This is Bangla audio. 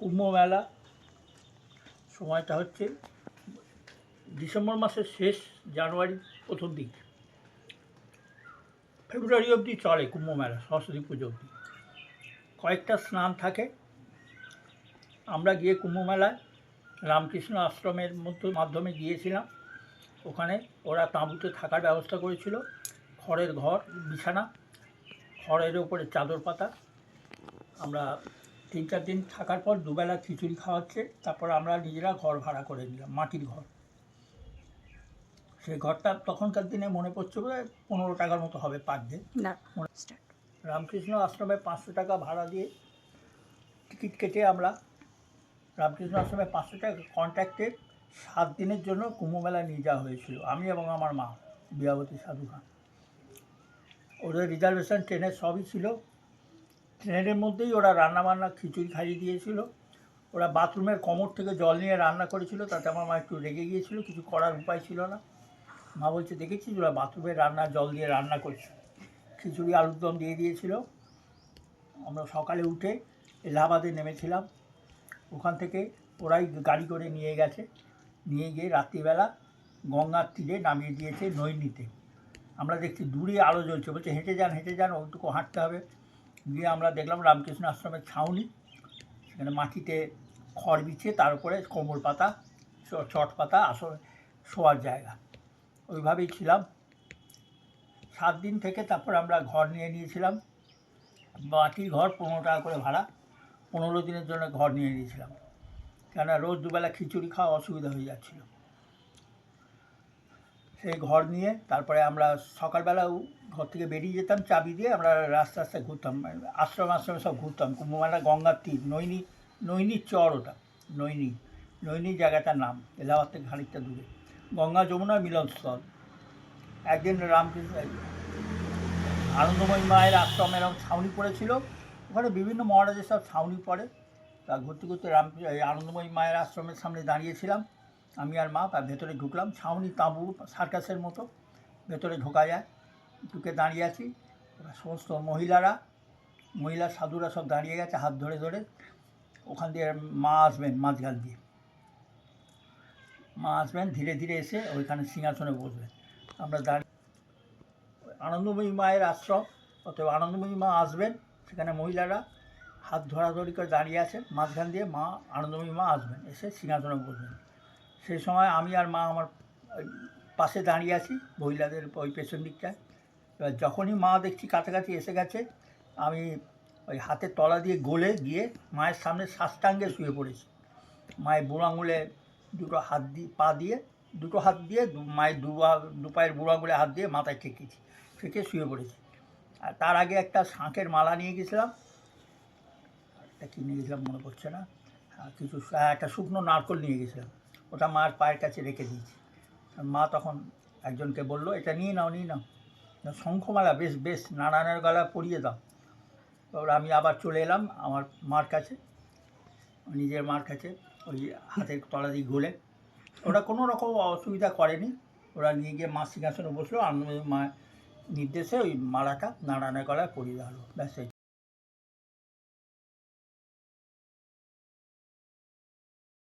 কুম্ভ মেলা সময়টা হচ্ছে ডিসেম্বর মাসের শেষ, জানুয়ারি প্রথম দিক, ফেব্রুয়ারি অবধি চলে কুম্ভ মেলা, সরস্বতী পুজো অবধি। কয়েকটা স্নান থাকে। আমরা গিয়ে কুম্ভ মেলায় রামকৃষ্ণ আশ্রমের মাধ্যমে গিয়েছিলাম। ওখানে ওরা তাঁবুতে থাকার ব্যবস্থা করেছিল, খড়ের ঘর, বিছানা, খড়ের ওপরে চাদর পাতা। আমরা 3-4 দিন থাকার পর দুবেলা খিচুড়ি খাওয়াচ্ছে, তারপর আমরা নিজেরা ঘর ভাড়া করে নিলাম, মাটির ঘর। সেই ঘরটা তখনকার দিনে মনে পড়ছে বোধহয় 15 টাকার মতো হবে পার ডে। রামকৃষ্ণ আশ্রমে 500 টাকা ভাড়া দিয়ে টিকিট কেটে আমরা রামকৃষ্ণ আশ্রমে 500 টাকা কন্ট্যাক্টে 7 দিনের জন্য কুম্ভ মেলায় নিয়ে যাওয়া হয়েছিল, আমি এবং আমার মা বিয়াবতী সাধু খান। ওদের রিজার্ভেশন ট্রেনের সবই ছিল। ট্রেনের মধ্যেই ওরা রান্নাবান্না, খিচুড়ি খাইয়ে দিয়েছিল। ওরা বাথরুমের কোমর থেকে জল নিয়ে রান্না করেছিল, তাতে আমার মা একটু রেগে গিয়েছিল, কিছু করার উপায় ছিল না। মা বলছে, দেখেছিস ওরা বাথরুমের রান্না জল দিয়ে রান্না করছে। খিচুড়ি আলুর দম দিয়ে দিয়েছিল। আমরা সকালে উঠে এলাহাবাদে নেমেছিলাম। ওখান থেকে ওরাই গাড়ি করে নিয়ে গেছে, নিয়ে গিয়ে রাত্রিবেলা গঙ্গার তীরে নামিয়ে দিয়েছে নৈনিতে। আমরা দেখছি দূরে আলো জ্বলছে, বলছে হেঁটে যান, ওইটুকু হাঁটতে হবে। গিয়ে আমরা দেখলাম রামকৃষ্ণ আশ্রমের ছাউনি, সেখানে মাটিতে খড় বিছিয়ে তার উপরে কোমর পাতা, চট পাতা, আসলে শোয়ার জায়গা। ওইভাবেই ছিলাম 7 দিন থেকে। তারপর আমরা ঘর নিয়ে নিয়েছিলাম, মাটির ঘর, 15 টাকা করে ভাড়া। 15 দিনের জন্য ঘর নিয়ে নিয়েছিলাম, কেননা রোজ দুবেলা খিচুড়ি খাওয়া অসুবিধা হয়ে যাচ্ছিল। সেই ঘর নিয়ে তারপরে আমরা সকালবেলাও ঘর থেকে বেরিয়ে যেতাম চাবি দিয়ে। আমরা রাস্তায় ঘুরতাম, আশ্রমে সব ঘুরতাম। কুম্ভমেলা গঙ্গার তীর, নৈনির চর, ওটা নৈনি জায়গাটার নাম, এলাহাবাদ থেকে খানিকটা দূরে, গঙ্গা যমুনা মিলনস্থল। একদিন রামকৃষ্ণ আনন্দময়ী মায়ের আশ্রমে এরকম ছাউনি পড়েছিল, ওখানে বিভিন্ন মহারাজের সব ছাউনি পড়ে। তা ঘুরতে ঘুরতে আনন্দময়ী মায়ের আশ্রমের সামনে দাঁড়িয়েছিলাম আমি আর মা। তার ভেতরে ঢুকলাম, ছাউনি তাঁবু, সার্কাসের মতো, ভেতরে ঢোকা যায়। ঢুকে দাঁড়িয়ে আছি, সমস্ত মহিলা সাধুরা সব দাঁড়িয়ে গেছে হাত ধরে ধরে। ওখান দিয়ে মা আসবেন, মাঝখান দিয়ে মা আসবেন, ধীরে ধীরে এসে ওইখানে সিংহাসনে বসবেন। আমরা দাঁড়িয়ে, আনন্দময়ী মায়ের আশ্রম, অতএব আনন্দময়ী মা আসবেন, সেখানে মহিলারা হাত ধরাধরি করে দাঁড়িয়ে আছেন। মাঝখান দিয়ে আনন্দময়ী মা আসবেন, এসে সিংহাসনে বসবেন। সেই সময় আমি আর মা আমার পাশে দাঁড়িয়ে আছি, মহিলাদের ওই পেছন দিকটায়। এবার যখনই মা দেখছি কাছাকাছি এসে গেছে, আমি ওই হাতের তলা দিয়ে গলে গিয়ে মায়ের সামনে সাষ্টাঙ্গে শুয়ে পড়েছি। মায়ের বুড়ো আঙুলে দুটো হাত দিয়ে মায়ের দু পায়ের বুড়ো আঙুলে হাত দিয়ে মাথায় ঠেকে শুয়ে পড়েছি। আর তার আগে একটা শাঁখের মালা নিয়ে গেছিলাম, একটা কী নিয়ে গেছিলাম মনে পড়ছে না, একটা শুকনো নারকেল নিয়ে গেছিলাম, ওটা মায়ের পায়ের কাছে রেখে দিয়েছি। মা তখন একজনকে বললো, এটা নিয়ে নাও শঙ্খমালা, বেশ নারায়ণের গলা পরিয়ে দাও। এবার আমি আবার চলে এলাম আমার মার কাছে, নিজের মার কাছে, ওই হাতের তলা দিয়ে গলে। ওরা কোনো রকম অসুবিধা করেনি, ওরা নিয়ে গিয়ে মা সিংহাসনে বসলো। আনন্দময়ী মায়ের নির্দেশে ওই মালাটা নারায়ণের গলায় পরিয়ে দেওয়া হলো, ব্যাস।